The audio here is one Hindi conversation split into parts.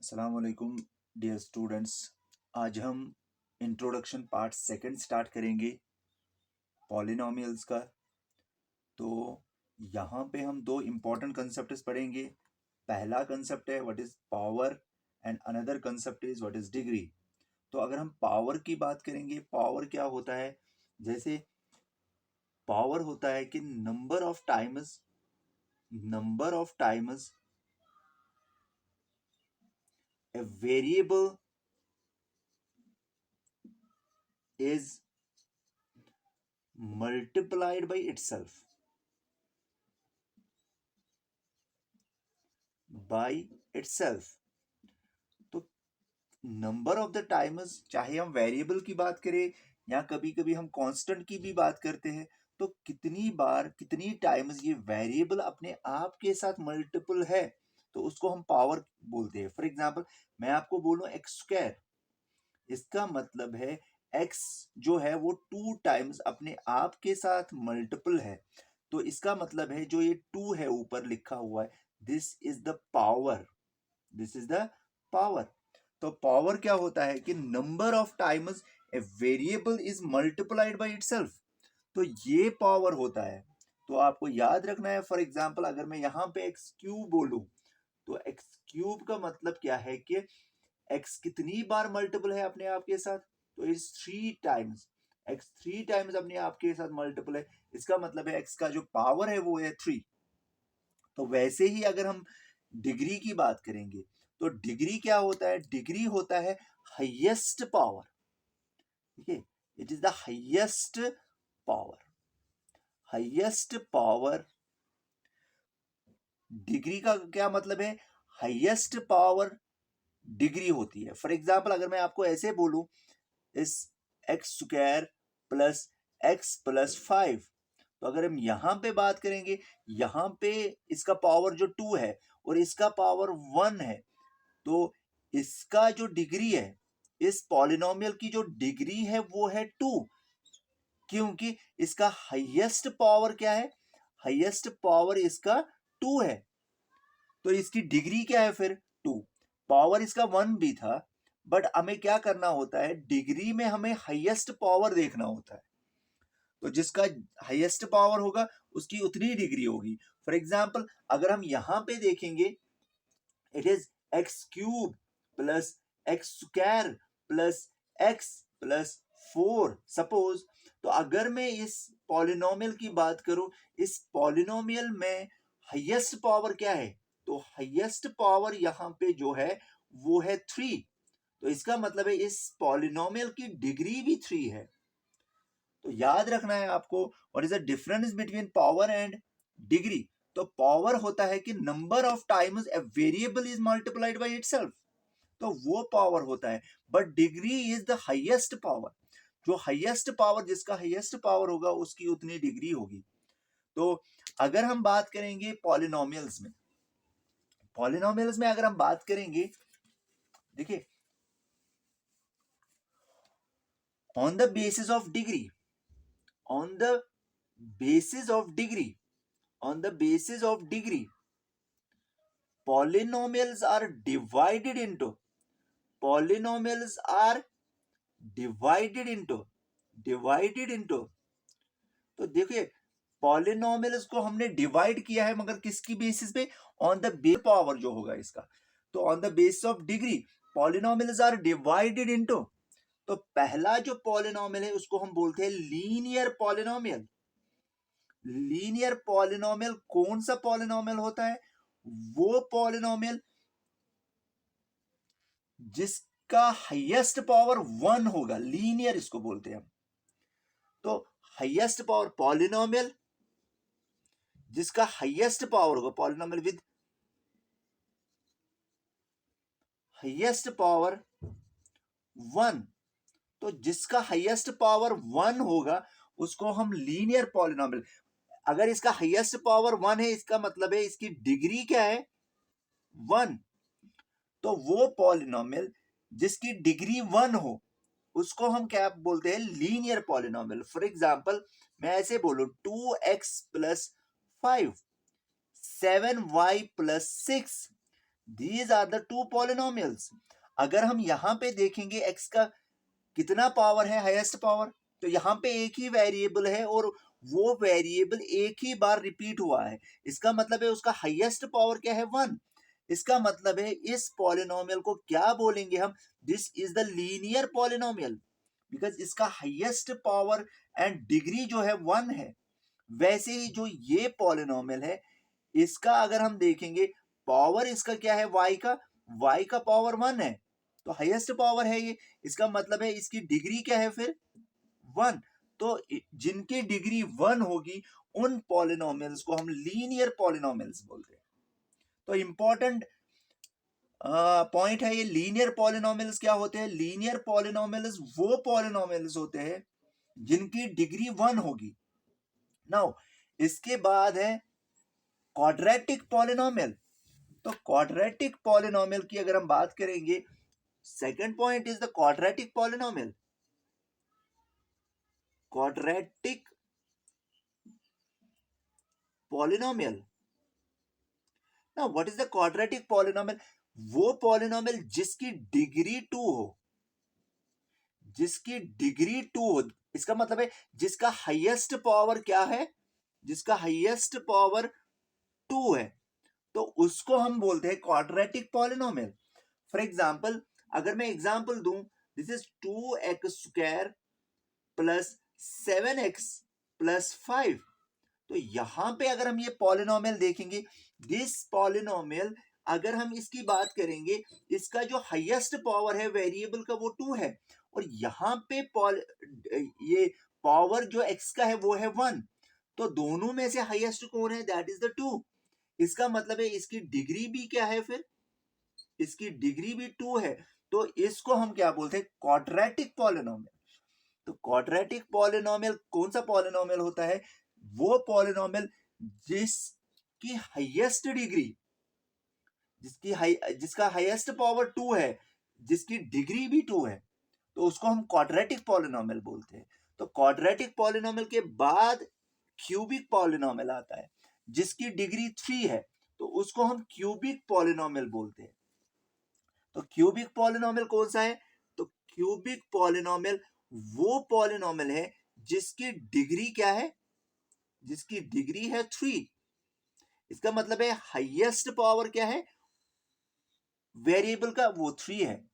अस्सलाम वालेकुम डियर स्टूडेंट्स। आज हम इंट्रोडक्शन पार्ट सेकंड स्टार्ट करेंगे पॉलिनोमियल्स का। तो यहाँ पे हम दो इम्पॉर्टेंट कंसेप्ट्स पढ़ेंगे। पहला कंसेप्ट है what is power and another concept is what is degree. तो अगर हम पावर की बात करेंगे, पावर क्या होता है, जैसे पावर होता है कि number of times a variable is multiplied by itself तो नंबर ऑफ द टाइम्स, चाहे हम वेरिएबल की बात करें या कभी कभी हम कांस्टेंट की भी बात करते हैं, तो कितनी बार कितनी टाइम्स ये वेरिएबल अपने आप के साथ मल्टीपल है, तो उसको हम पावर बोलते हैं। फॉर एग्जांपल, मैं आपको बोलूं एक्स स्क्वायर, इसका मतलब है एक्स जो है वो 2 टाइम्स अपने आप के साथ मल्टीपल है। तो इसका मतलब है जो ये 2 है ऊपर लिखा हुआ है, this is the power, this is the power. तो पावर क्या होता है कि number of times a variable is multiplied by itself, तो ये पावर होता है। तो आपको याद रखना है, फॉर एग्जांपल अगर मैं यहाँ पे एक्स क्यूब बोलूं, तो एक्स क्यूब का मतलब क्या है कि एक्स कितनी बार मल्टीपल है अपने आप के साथ, तो इज 3 टाइम्स। एक्स 3 टाइम्स अपने आप के साथ मल्टीपल है, इसका मतलब है एक्स का जो पावर है वो है 3। तो वैसे ही अगर हम डिग्री की बात करेंगे, तो डिग्री क्या होता है, डिग्री होता है हाईएस्ट पावर। ठीक है, it is the highest power, highest power. Degree का क्या मतलब है, हाईएस्ट पावर डिग्री होती है। फॉर एग्जाम्पल अगर मैं आपको ऐसे बोलूं, इस x square plus x plus 5, तो अगर हम यहाँ पे बात करेंगे, यहाँ पे इसका पावर जो 2 है और इसका पावर 1 है, तो इसका जो डिग्री है, इस पॉलिनोमियल की जो डिग्री है वो है 2, क्योंकि इसका हाईएस्ट पावर क्या है, हाईएस्ट पावर इसका 2 है, तो इसकी डिग्री क्या है फिर 2। पावर इसका 1 भी था, बट हमें क्या करना होता है, डिग्री में हमें हाईएस्ट पावर देखना होता है। तो जिसका हाईएस्ट पावर होगा उसकी उतनी डिग्री होगी। फॉर एग्जाम्पल अगर हम यहां पे देखेंगे, it is x cube plus x square plus x plus 4 suppose. तो अगर मैं इस पॉलिनोमियल की बात करूं, इस पॉलिनोमियल में हाईएस्ट पावर क्या है, तो हाईएस्ट पावर यहाँ पे जो है वो है 3। तो इसका मतलब है इस पॉलिनोमियल की डिग्री भी 3 है। तो याद रखना है आपको, what is the difference between power and degree. तो पावर होता है कि number of times a variable is multiplied by itself, तो वो पावर होता है। But degree is the highest power, जो हाईएस्ट पावर, जिसका हाईएस्ट पावर होगा उसकी उतनी डिग्री होगी। तो अगर हम बात करेंगे पॉलिनोमियल्स में, पॉलिनोमियल्स में अगर हम बात करेंगे, देखिए on the basis of degree, on the basis of degree, on the basis of degree, polynomials are divided into, polynomials are divided into, divided into। तो देखिए पॉलिनोमियल्स को हमने डिवाइड किया है, मगर किसकी बेसिस पे, ऑन द बेस पावर जो होगा इसका। तो on the basis of degree polynomials are divided into. तो पहला जो पॉलिनोमियल है उसको हम बोलते हैं लीनियर पॉलिनोमियल। लीनियर पॉलिनोमियल कौन सा पॉलिनोमियल होता है, वो पॉलिनोमियल जिसका हाईएस्ट पावर 1 होगा, लीनियर इसको बोलते हैं हम। तो हाईएस्ट पावर पॉलिनोमियल जिसका हाईएस्ट पावर होगा, पॉलिनोमियल विद हाईएस्ट पावर 1, तो जिसका हाईएस्ट पावर 1 होगा उसको हम लीनियर पॉलिनोमियल। अगर इसका हाईएस्ट पावर 1 है, इसका मतलब है इसकी डिग्री क्या है, 1। तो वो पॉलिनोमियल जिसकी डिग्री 1 हो उसको हम क्या बोलते हैं, लीनियर पॉलिनोमियल। फॉर एग्जांपल मैं ऐसे बोलूं 2x plus 5, 7y plus 6, these are the two polynomials. अगर हम यहाँ पे देखेंगे x का कितना पावर है, हाईएस्ट पावर, तो यहाँ पे एक ही वेरिएबल है और वो वेरिएबल एक ही बार रिपीट हुआ है। इसका मतलब है उसका हाईएस्ट पावर क्या है, 1। इसका मतलब है इस पॉलिनोमियल को क्या बोलेंगे हम, this is the linear polynomial, because इसका हाईएस्ट पावर एंड डिग्री जो है 1 है। वैसे ही जो ये पॉलिनोमियल है, इसका अगर हम देखेंगे पावर इसका क्या है, y का पावर 1 है, तो हाईएस्ट पावर है ये। इसका मतलब है इसकी डिग्री क्या है फिर, 1। तो जिनकी डिग्री 1 होगी उन पॉलिनोमियल्स को हम लीनियर पॉलिनोमियल्स बोलते हैं। तो इंपॉर्टेंट पॉइंट है ये, लीनियर पॉलिनोमियल्स क्या होते हैं, लीनियर पॉलिनोमियल्स वो पॉलिनोमियल्स होते हैं जिनकी डिग्री 1 होगी। नाउ इसके बाद है क्वाड्रेटिक पॉलिनोमियल। तो क्वाड्रेटिक पॉलिनोमियल की अगर हम बात करेंगे, second point is the quadratic polynomial. Quadratic polynomial, ना what is the quadratic polynomial, वो पॉलिनोमियल जिसकी डिग्री 2 हो, जिसकी डिग्री 2 हो। इसका मतलब है जिसका हाईएस्ट पावर क्या है, जिसका हाईएस्ट पावर 2 है, तो उसको हम बोलते हैं क्वाड्रेटिक पॉलिनोमियल। फॉर एग्जाम्पल, अगर मैं एग्जाम्पल दूं, this is 2x² plus 7x plus 5। तो यहां पे अगर हम ये पॉलिनोमियल देखेंगे, दिस पॉलिनोमियल अगर हम इसकी बात करेंगे, इसका जो हाईएस्ट पावर है वेरिएबल का वो 2 है, और यहाँ पे ये पावर जो x का है वो है 1। तो दोनों में से हाईएस्ट कौन है, दैट इज द 2। इसका मतलब है इसकी डिग्री भी क्या है फिर, इसकी डिग्री भी 2 है। तो इसको हम क्या बोलते हैं, क्वाड्रेटिक पॉलिनोमियल। तो क्वाड्रेटिक पॉलिनोमियल कौन सा पॉलिनोमियल होता है, वो पॉलिनोमियल जिसकी हाईएस्ट डिग्री, जिसका हाईएस्ट पावर 2 है, जिसकी डिग्री भी 2 है, तो उसको हम क्वाड्रेटिक पॉलिनोमियल बोलते हैं। तो क्वाड्रेटिक पॉलिनोमियल के बाद क्यूबिक पॉलिनोमियल आता है, जिसकी डिग्री 3 है, तो उसको हम क्यूबिक पॉलिनोमियल बोलते हैं। तो क्यूबिक पॉलिनोमियल कौन सा है, तो क्यूबिक पॉलिनोमियल वो पॉलिनोमियल है जिसकी डिग्री क्या है, जिसकी डिग्री है 3। इसका मतलब है हाईएस्ट पावर क्या है वेरिएबल का, वो 3 है।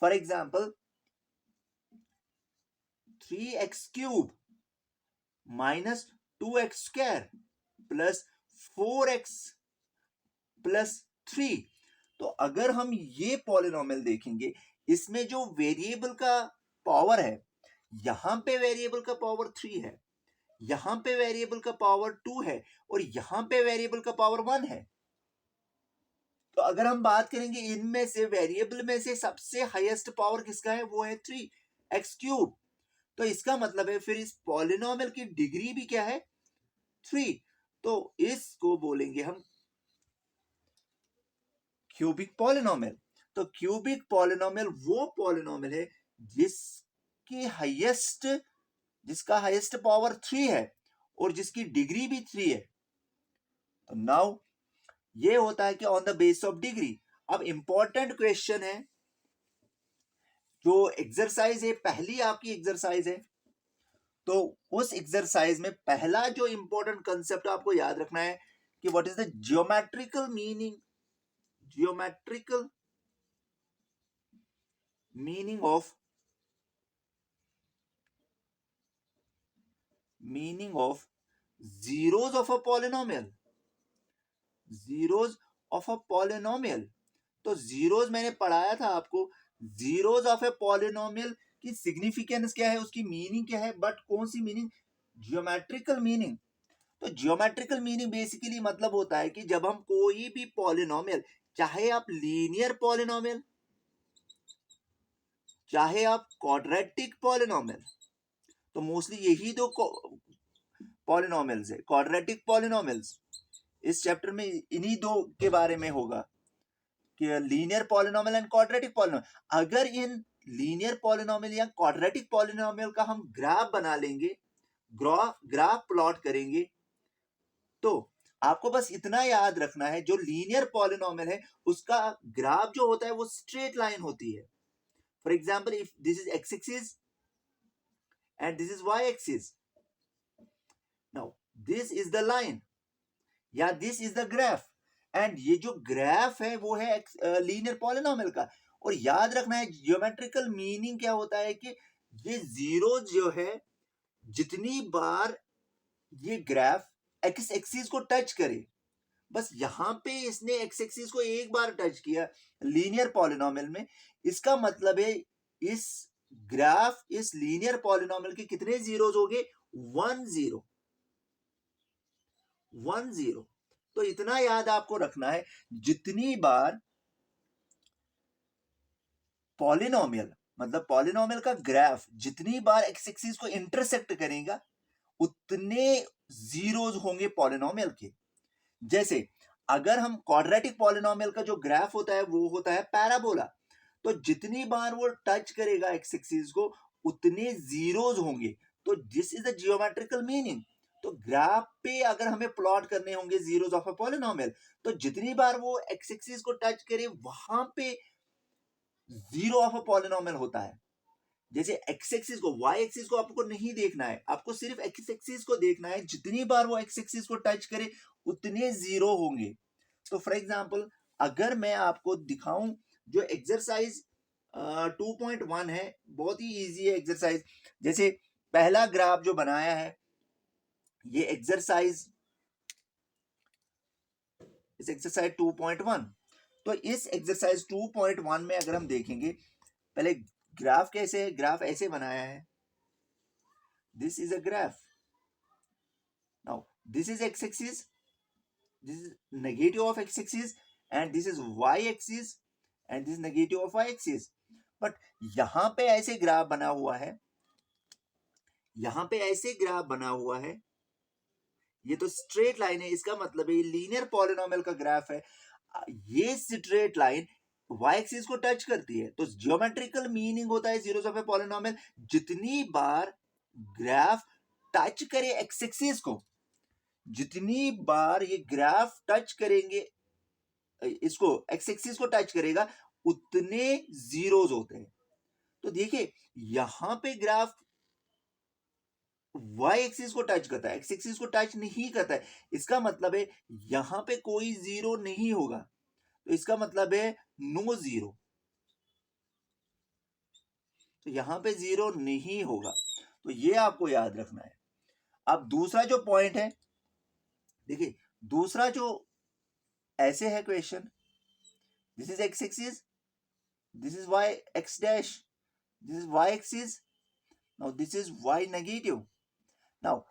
For example 3x³ minus 2x² plus 4x plus 3। तो अगर हम ये पॉलिनोमियल देखेंगे, इसमें जो वेरिएबल का पावर है, यहां पे वेरिएबल का पावर 3 है, यहां पे वेरिएबल का पावर 2 है, और यहां पे वेरिएबल का पावर 1 है। तो अगर हम बात करेंगे इनमें से वेरिएबल में से सबसे हाईएस्ट पावर किसका है, वो है 3x³। तो इसका मतलब है फिर इस पॉलिनोमियल की डिग्री भी क्या है, 3। तो इसको बोलेंगे हम क्यूबिक पॉलिनोमियल। तो क्यूबिक पॉलिनोमियल वो पॉलिनोमियल है जिसका हाईएस्ट पावर 3 है और जिसकी डिग्री भी 3 है। तो नाउ ये होता है कि on the base of degree. अब इंपॉर्टेंट क्वेश्चन है, जो एक्सरसाइज है, पहली आपकी एक्सरसाइज है, तो उस एक्सरसाइज में पहला जो इंपॉर्टेंट कंसेप्ट आपको याद रखना है कि what is the geometrical meaning of zeros of a polynomial, zeros of a polynomial। तो जीरोज मैंने पढ़ाया था आपको, जीरोज ऑफ ए पॉलिनोमियल की सिग्निफिकेंस क्या है, उसकी मीनिंग क्या है, बट कौन सी मीनिंग, जियोमेट्रिकल मीनिंग। तो जियोमेट्रिकल मीनिंग बेसिकली मतलब होता है कि जब हम कोई भी पॉलिनोमियल, चाहे आप लीनियर पॉलिनोमियल, चाहे आप क्वाड्रेटिक पॉलिनोमियल, तो मोस्टली यही दो पॉलिनोमियल्स है, क्वाड्रेटिक पॉलिनोमियल्स। इस चैप्टर में इन्हीं दो के बारे में होगा कि linear polynomial and quadratic polynomial. अगर इन लीनियर पॉलिनोमियल या क्वाड्रेटिक पॉलिनोमियल का हम ग्राफ बना लेंगे, ग्राफ प्लॉट करेंगे, तो आपको बस इतना याद रखना है, जो लीनियर पॉलिनोमियल है उसका ग्राफ जो होता है वो स्ट्रेट लाइन होती है. For example, if this is x axis and this is Y axis, now this is the line या this is the graph, and ये जो ग्राफ है वो है लीनियर पॉलिनोमियल का. और याद रखना है जियोमेट्रिकल मीनिंग क्या होता है कि ये जीरो जो है, जितनी बार ये ग्राफ एक्स एक्सिस को टच करे, बस यहां पे इसने एक्स एक्सिस को एक बार टच किया लीनियर पॉलिनोमियल में, इसका मतलब है इस ग्राफ इस लीनियर पॉलिनोमियल के कितने जीरोस हो गए? 1 0. 1 0. तो इतना याद आपको रखना है, जितनी बार पॉलिनोमियल मतलब पॉलिनोमियल का ग्राफ जितनी बार एक्स एक्सिस को इंटरसेक्ट करेगा, उतने जीरोस होंगे पॉलिनोमियल के. जैसे अगर हम क्वाड्रेटिक पॉलिनोमियल का जो ग्राफ होता है वो होता है पैराबोला, तो जितनी बार वो टच करेगा एक्स एक्सिस को, उतने जीरोस होंगे. तो this is the geometrical meaning. तो ग्राफ पे अगर हमें प्लॉट करने होंगे जीरोस ऑफ अ पॉलिनोमियल, तो जितनी बार वो एक्स एक्सिस को टच करे वहां पे जीरो ऑफ अ पॉलिनोमियल होता है. जैसे एक्स एक्सिस को, वाई एक्सिस को आपको नहीं देखना है, आपको सिर्फ एक्स एक्सिस को देखना है. जितनी बार वो एक्स एक्सिस को टच करे उतने जीरो होंगे. तो फॉर एग्जांपल, अगर मैं आपको दिखाऊं जो एक्सरसाइज 2.1 है, बहुत ही इजी है एक्सरसाइज. जैसे पहला ग्राफ जो बनाया है, ये एक्सरसाइज 2.1. तो इस एक्सरसाइज 2.1 में अगर हम देखेंगे, पहले ग्राफ कैसे है, ग्राफ ऐसे बनाया है. This is a graph. Now this is x axis, this is negative of x axis, and this is y axis, and this is negative of y axis. But यहां पे ऐसे ग्राफ बना हुआ है, यहां पे ऐसे ग्राफ बना हुआ है, ये तो स्ट्रेट लाइन है, इसका मतलब है ये लीनियर पॉलिनोमियल का ग्राफ है. ये स्ट्रेट लाइन y एक्सिस को टच करती है, तो जियोमेट्रिकल मीनिंग होता है जीरोस ऑफ ए पॉलिनोमियल, जितनी बार ग्राफ टच करे x एक्सिस को, जितनी बार ये ग्राफ टच करेंगे, इसको एक्स एक्सिस को टच करेगा, उतने जीरोस होते हैं. तो देखिए यहां पे ग्राफ वाई एक्सिस को टच करता है, एक्स एक्सिस को टच नहीं करता है, इसका मतलब है यहां पे कोई जीरो नहीं होगा. तो इसका मतलब है नो जीरो. तो यहां पे जीरो नहीं होगा. तो ये आपको याद रखना है. अब दूसरा जो पॉइंट है, देखिए दूसरा जो ऐसे है question, this is x axis, this is Y X dash, this is Y axis, now this is Y negative. Now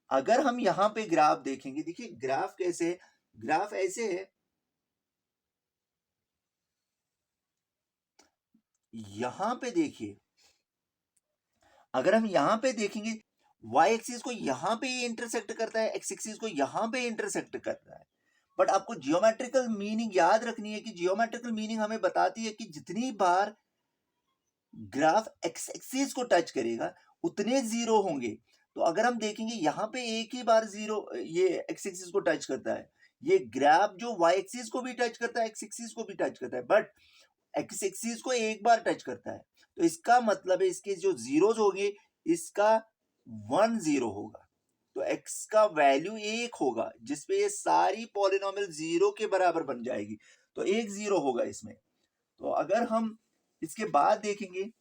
अगर हम यहां पे ग्राफ देखेंगे, देखिए ग्राफ कैसे है, ग्राफ ऐसे है, यहां पे देखिए, अगर हम यहां पे देखेंगे, y एक्सिस को यहां पे इंटरसेक्ट करता है, x एक्सिस को यहां पे इंटरसेक्ट करता है. बट आपको जियोमेट्रिकल मीनिंग याद रखनी है कि जियोमेट्रिकल मीनिंग हमें बताती है कि जितनी बार ग्राफ x एक्सिस को टच करेगा उतने जीरो होंगे. तो अगर हम देखेंगे यहां पे एक ही बार जीरो ये x एक्सिस को टच करता है, ये ग्राफ जो y एक्सिस को भी टच करता है, x एक्सिस को भी टच करता है, बट x एक्सिस को एक बार टच करता है. तो इसका मतलब है इसके जो जीरोस होंगे, इसका 1 0 होगा. तो x का वैल्यू 1 होगा, जिसपे ये सारी पॉलिनोमियल जीरो के बराबर बन जाएगी. तो 1 0 होगा इसमें. तो अगर हम इसके बाद देखेंगे,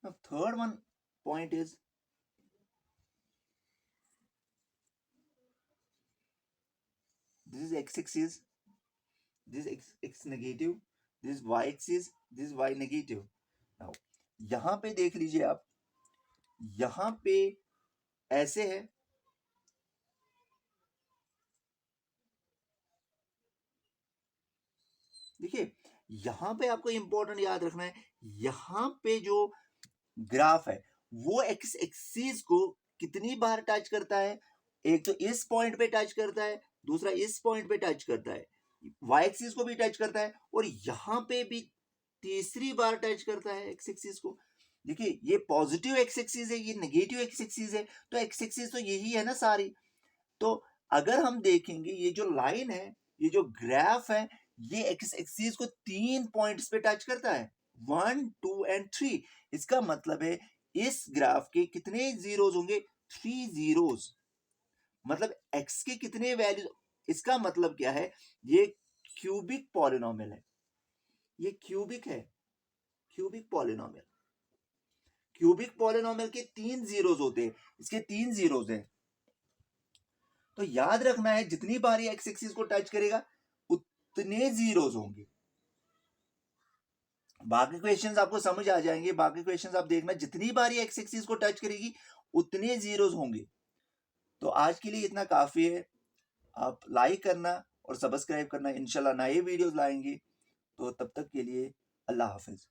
third one point is, this is x axis, this is x negative, this is y axis, this is y negative. now यहां पे देख लीजिए आप, यहां पे ऐसे है, देखिए यहां पे आपको इंपॉर्टेंट याद रखना है, यहां पे जो ग्राफ है वो एक्स एक्सिस को कितनी बार टच करता है, एक तो इस पॉइंट पे टच करता है, दूसरा इस पॉइंट पे टच करता है, वाई एक्सिस को भी टच करता है, और यहां पे भी तीसरी बार टच करता है एक्स एक्सिस को. देखिए ये पॉजिटिव एक्स एक्सिस है, ये नेगेटिव एक्स एक्सिस है, तो एक्स एक्सिस तो यही है ना सारी। तो अगर हम देखेंगे ये जो लाइन है, ये जो ग्राफ है, ये एक्स एक्सिस को 3 पॉइंट्स पे टच करता है, 1 2 एंड 3। इसका मतलब है इस ग्राफ के कितने जीरोस होंगे, 3 जीरोस। मतलब x के कितने वैल्यू, इसका मतलब क्या है, ये क्यूबिक पॉलिनोमियल है, ये क्यूबिक है, क्यूबिक पॉलिनोमियल। क्यूबिक पॉलिनोमियल के 3 जीरोस होते हैं, इसके 3 जीरोस हैं। तो याद रखना है जितनी बार ये एक्स एक्सिस को टच करेगा उतने जीरोस होंगे। बाकी क्वेश्चंस आपको समझ आ जाएंगे, बाकी क्वेश्चंस आप देखना, जितनी बार ये एक्स एक्सिस को टच करेगी उतने जीरोस होंगे। तो आज के लिए इतना काफी है। आप लाइक करना और सब्सक्राइब करना, इंशाल्लाह नए वीडियोस लाएंगे। तो तब तक के लिए अल्लाह हाफिज।